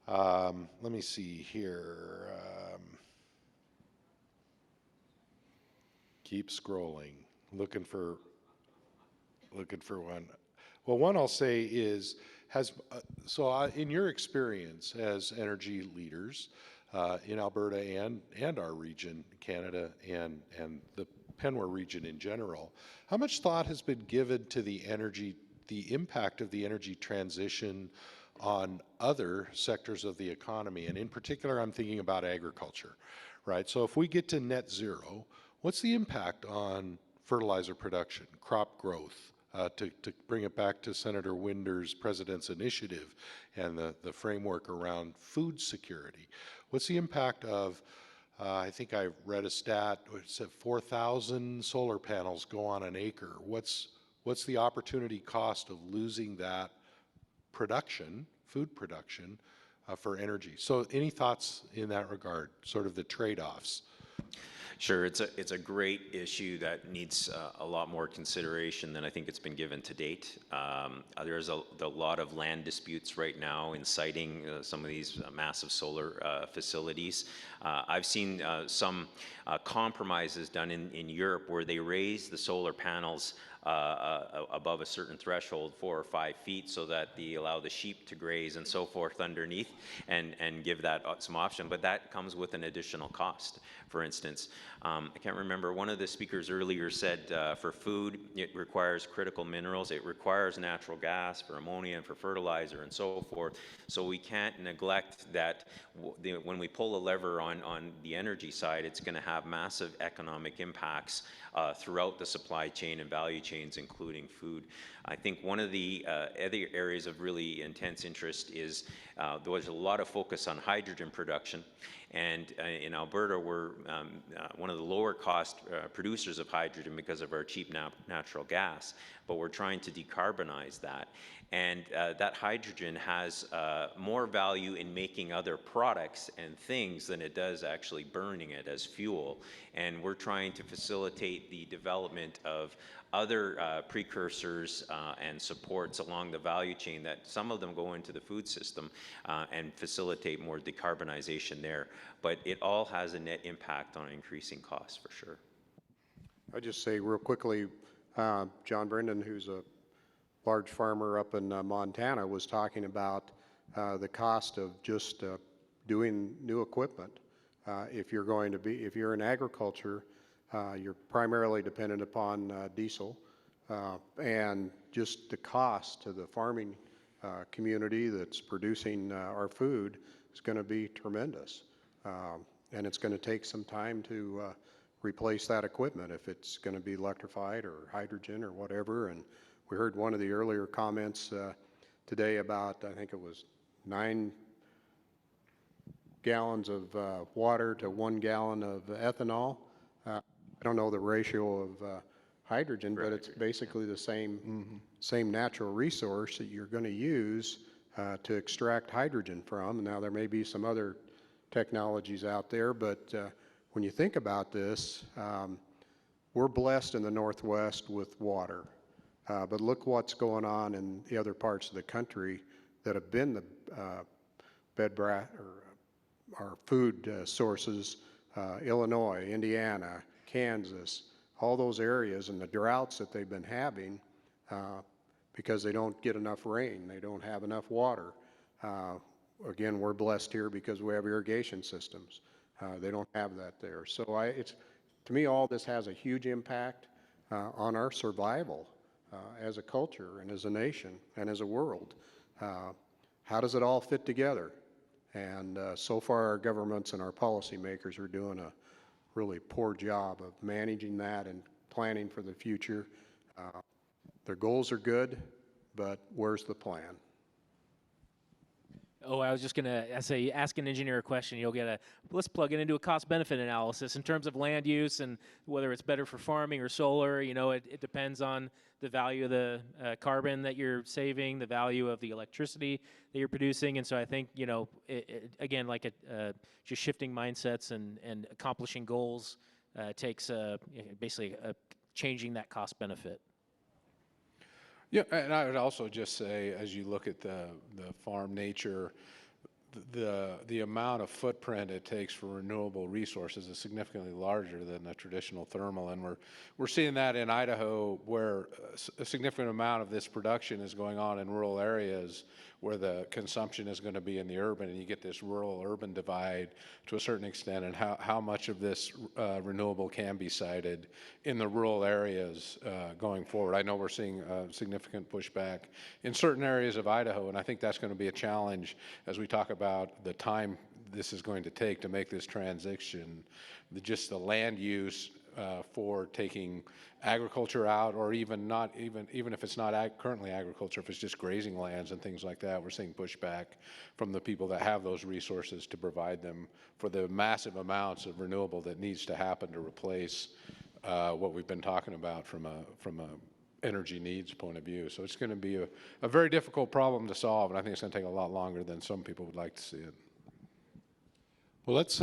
Let me see here. Keep scrolling, looking for one. Well, one I'll say is, in your experience as energy leaders in Alberta and our region, Canada, and the PNWER region in general, how much thought has been given to the impact of the energy transition on other sectors of the economy? And in particular, I'm thinking about agriculture, right? So if we get to net zero, what's the impact on fertilizer production, crop growth? To bring it back to Senator Winder's President's Initiative and the framework around food security. What's the impact of, I think I read a stat, it said 4,000 solar panels go on an acre. What's the opportunity cost of losing that production, food production, for energy? So any thoughts in that regard, sort of the trade-offs? Sure, it's a great issue that needs a lot more consideration than I think it's been given to date. There's a lot of land disputes right now inciting some of these massive solar facilities. I've seen some compromises done in Europe where they raise the solar panels above a certain threshold, 4 or 5 feet, so that they allow the sheep to graze and so forth underneath, and give that some option. But that comes with an additional cost. For instance, I can't remember, one of the speakers earlier said for food it requires critical minerals, it requires natural gas for ammonia and for fertilizer and so forth. So we can't neglect that when we pull a lever on the energy side, it's going to have massive economic impacts throughout the supply chain and value chains, including food. I think one of the other areas of really intense interest is there was a lot of focus on hydrogen production. And in Alberta, we're one of the lower cost producers of hydrogen because of our cheap natural gas, but we're trying to decarbonize that. And that hydrogen has more value in making other products and things than it does actually burning it as fuel. And we're trying to facilitate the development of other precursors and supports along the value chain, that some of them go into the food system and facilitate more decarbonization there. But it all has a net impact on increasing costs, for sure. I'll just say real quickly, John Brendan, who's a large farmer up in Montana, was talking about the cost of just doing new equipment. If you're in agriculture, You're primarily dependent upon diesel, and just the cost to the farming community that's producing our food is going to be tremendous. And it's going to take some time to replace that equipment if it's going to be electrified or hydrogen or whatever. And we heard one of the earlier comments today about, I think it was 9 gallons of water to 1 gallon of ethanol. I don't know the ratio of hydrogen, but it's basically the same natural resource that you're going to use to extract hydrogen from. Now, there may be some other technologies out there, but when you think about this, we're blessed in the Northwest with water. But look what's going on in the other parts of the country that have been the our food sources, Illinois, Indiana, Kansas, all those areas, and the droughts that they've been having because they don't get enough rain, they don't have enough water. Again, we're blessed here because we have irrigation systems. They don't have that there. So to me, all this has a huge impact on our survival as a culture and as a nation and as a world. How does it all fit together? And so far, our governments and our policymakers are doing a really poor job of managing that and planning for the future. Their goals are good, but where's the plan? Oh, I was just going to say, ask an engineer a question. You'll get let's plug it into a cost-benefit analysis in terms of land use and whether it's better for farming or solar. You know, it depends on the value of the carbon that you're saving, the value of the electricity that you're producing. And so I think, you know, again, like just shifting mindsets and accomplishing goals takes basically changing that cost-benefit. Yeah, and I would also just say, as you look at the farm nature, the amount of footprint it takes for renewable resources is significantly larger than the traditional thermal, and we're seeing that in Idaho, where a significant amount of this production is going on in rural areas where the consumption is going to be in the urban, and you get this rural-urban divide to a certain extent, and how much of this renewable can be sited in the rural areas going forward. I know we're seeing significant pushback in certain areas of Idaho, and I think that's going to be a challenge as we talk about the time this is going to take to make this transition, just the land use for taking agriculture out, or even if it's not currently agriculture, if it's just grazing lands and things like that. We're seeing pushback from the people that have those resources to provide them for the massive amounts of renewable that needs to happen to replace what we've been talking about from a energy needs point of view. So it's going to be a very difficult problem to solve, and I think it's going to take a lot longer than some people would like to see it. Well, let's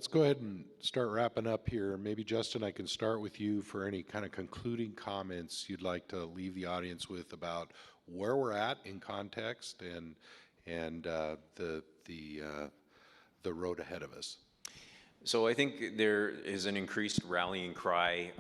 go ahead and start wrapping up here. Maybe, Justin, I can start with you for any kind of concluding comments you'd like to leave the audience with about where we're at in context and the road ahead of us. So I think there is an increased rallying cry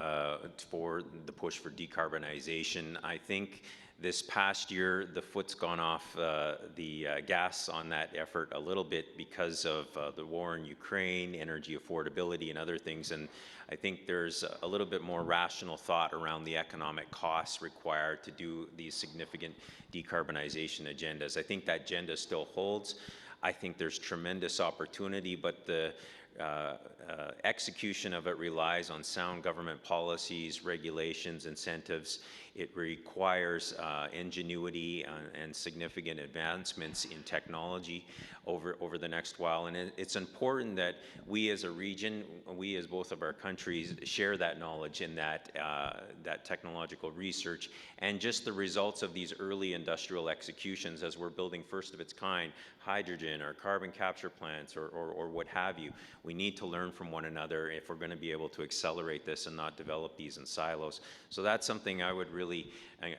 for the push for decarbonization. I think this past year, the foot's gone off the gas on that effort a little bit because of the war in Ukraine, energy affordability, and other things. And I think there's a little bit more rational thought around the economic costs required to do these significant decarbonization agendas. I think that agenda still holds. I think there's tremendous opportunity, but the execution of it relies on sound government policies, regulations, incentives. It requires ingenuity and significant advancements in technology over the next while. And it's important that we as a region, we as both of our countries, share that knowledge and that technological research and just the results of these early industrial executions as we're building first of its kind, hydrogen or carbon capture plants or what have you. We need to learn from one another if we're going to be able to accelerate this and not develop these in silos. So that's something I would really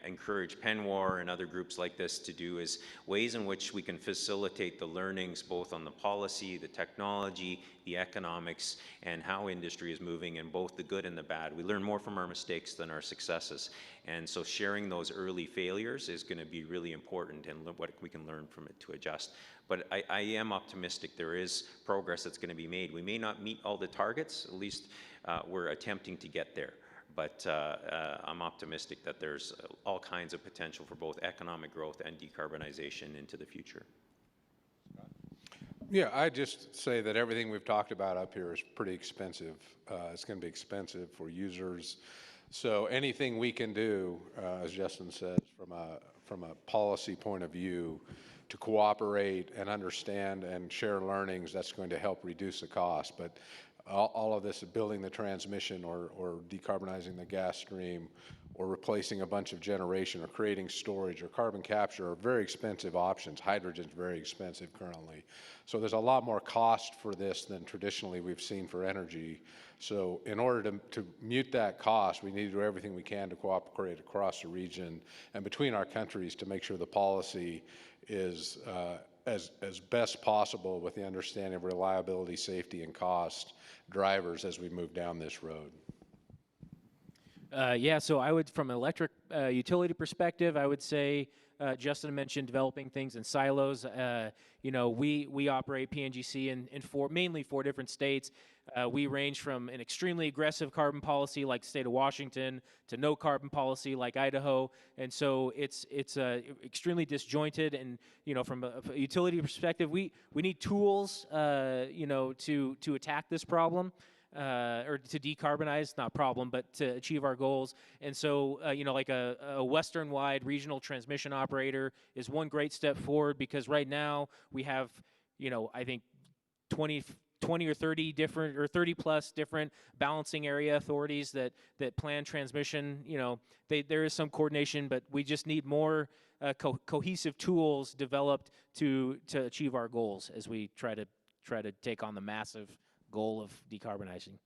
encourage PNWER and other groups like this to do, is ways in which we can facilitate the learnings both on the policy, the technology, the economics, and how industry is moving in both the good and the bad. We learn more from our mistakes than our successes. And so sharing those early failures is going to be really important, and what we can learn from it to adjust. But I am optimistic there is progress that's going to be made. We may not meet all the targets, at least we're attempting to get there. But I'm optimistic that there's all kinds of potential for both economic growth and decarbonization into the future. Yeah, I just say that everything we've talked about up here is pretty expensive. It's going to be expensive for users. So anything we can do, as Justin says, from a policy point of view, to cooperate and understand and share learnings, that's going to help reduce the cost. But all of this, building the transmission or decarbonizing the gas stream or replacing a bunch of generation or creating storage or carbon capture are very expensive options. Hydrogen's very expensive currently. So there's a lot more cost for this than traditionally we've seen for energy. So in order to mute that cost, we need to do everything we can to cooperate across the region and between our countries to make sure the policy is as best possible with the understanding of reliability, safety, and cost drivers as we move down this road. Yeah, so I would, from an electric utility perspective, I would say Justin mentioned developing things in silos. You know, we operate PNGC in mainly four different states. We range from an extremely aggressive carbon policy like the state of Washington to no carbon policy like Idaho, and so it's extremely disjointed. And you know, from a utility perspective, we need tools, you know, to attack this problem. Or to decarbonize, not problem, but to achieve our goals. And so, you know, like a Western-wide regional transmission operator is one great step forward, because right now we have, you know, I think 20 or 30 different, or 30 plus different balancing area authorities that plan transmission. You know, there is some coordination, but we just need more cohesive tools developed to achieve our goals as we try to take on the massive goal of decarbonizing.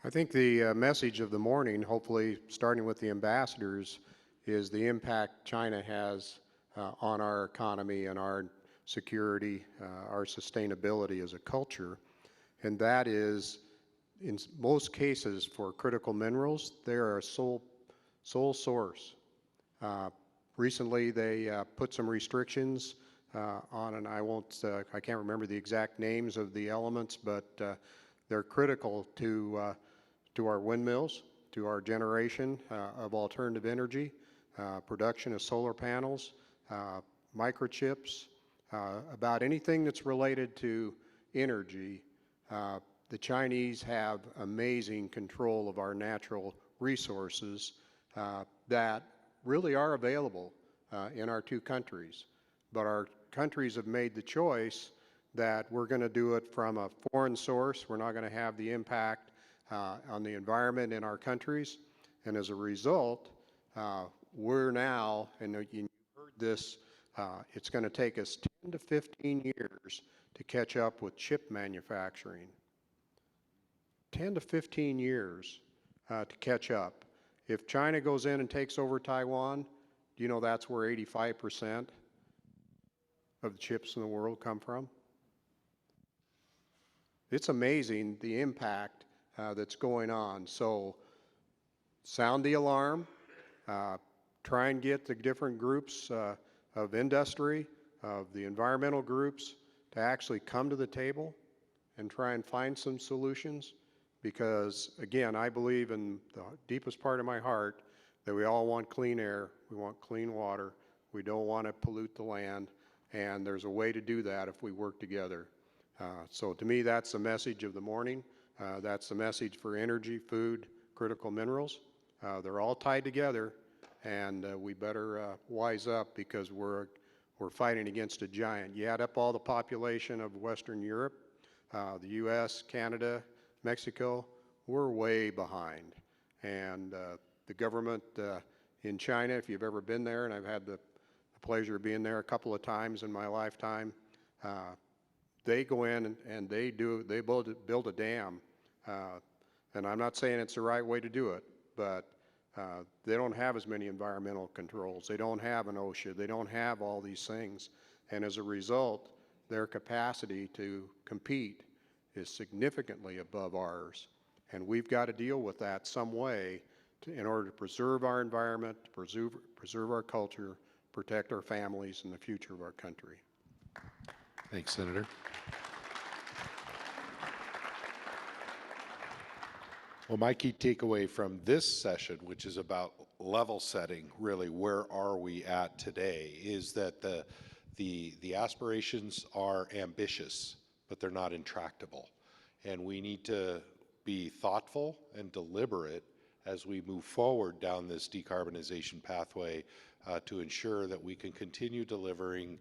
I think the message of the morning, hopefully starting with the ambassadors, is the impact China has on our economy and our security, our sustainability as a culture. And that is, in most cases for critical minerals, they are a sole source. Recently they put some restrictions on, and I can't remember the exact names of the elements, but they're critical to our windmills, to our generation of alternative energy, production of solar panels, microchips, about anything that's related to energy. The Chinese have amazing control of our natural resources that really are available in our two countries. But our countries have made the choice that we're going to do it from a foreign source. We're not going to have the impact on the environment in our countries. And as a result, we're now, and you heard this, it's going to take us 10 to 15 years to catch up with chip manufacturing. 10 to 15 years to catch up. If China goes in and takes over Taiwan, do you know that's where 85% of the chips in the world come from? It's amazing the impact that's going on. So sound the alarm, try and get the different groups of industry, of the environmental groups, to actually come to the table and try and find some solutions. Because again, I believe in the deepest part of my heart that we all want clean air, we want clean water, we don't want to pollute the land, and there's a way to do that if we work together. So to me, that's the message of the morning. That's the message for energy, food, critical minerals. They're all tied together, and we better wise up, because we're fighting against a giant. You add up all the population of Western Europe, the U.S., Canada, Mexico, we're way behind. And the government in China, if you've ever been there, and I've had the pleasure of being there a couple of times in my lifetime, they go in and they build a dam. And I'm not saying it's the right way to do it, but they don't have as many environmental controls. They don't have an OSHA. They don't have all these things. And as a result, their capacity to compete is significantly above ours. And we've got to deal with that some way in order to preserve our environment, to preserve our culture, protect our families and the future of our country. Thanks, Senator. Well, my key takeaway from this session, which is about level setting, really, where are we at today, is that the aspirations are ambitious, but they're not intractable. And we need to be thoughtful and deliberate as we move forward down this decarbonization pathway to ensure that we can continue delivering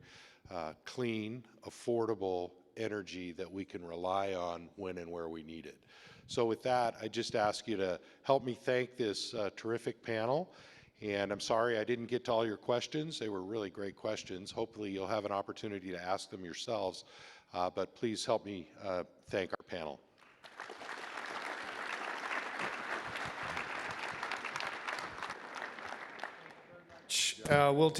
clean, affordable energy that we can rely on when and where we need it. So with that, I just ask you to help me thank this terrific panel. And I'm sorry I didn't get to all your questions. They were really great questions. Hopefully you'll have an opportunity to ask them yourselves. But please help me thank our panel. We'll